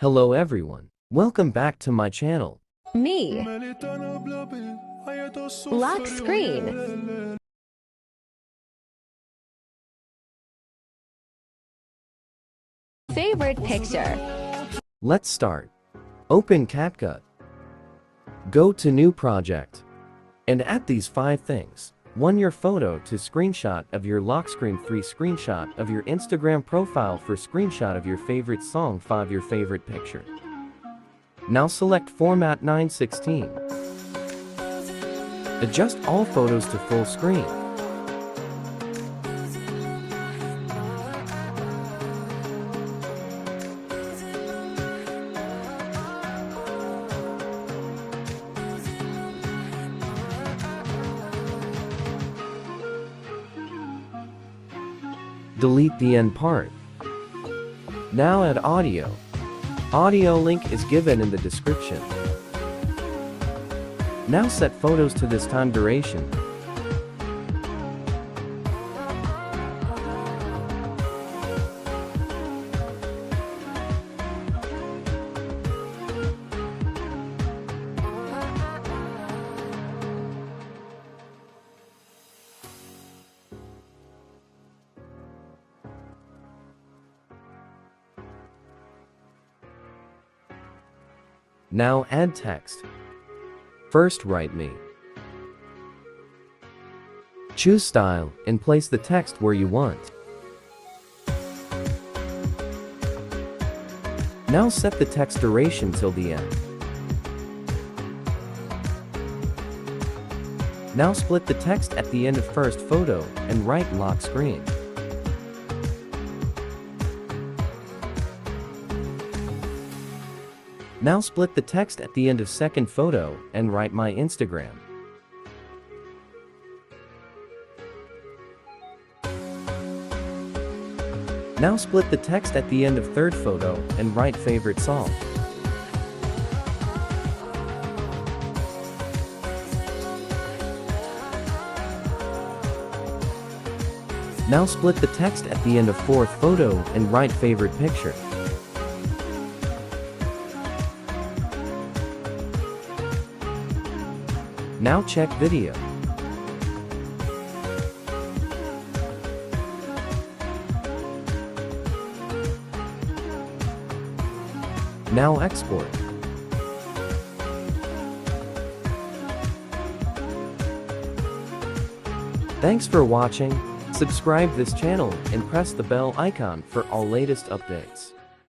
Hello everyone. Welcome back to my channel. Me. Lockscreen. Favorite picture. Let's start. Open Capcut. Go to New Project. And add these 5 things. 1. Your photo to screenshot of your lock screen. 3. Screenshot of your Instagram profile. 4. Screenshot of your favorite song. 5. Your favorite picture. Now select Format 9:16. Adjust all photos to full screen. Delete the end part. Now add audio. Audio link is given in the description. Now set photos to this time duration. Now add text. First write me. Choose style and place the text where you want. Now set the text duration till the end. Now split the text at the end of first photo and write lock screen. Now split the text at the end of second photo and write my Instagram. Now split the text at the end of third photo and write favorite song. Now split the text at the end of fourth photo and write favorite picture. Now check video. Now export. Thanks for watching. Subscribe this channel and press the bell icon for all latest updates.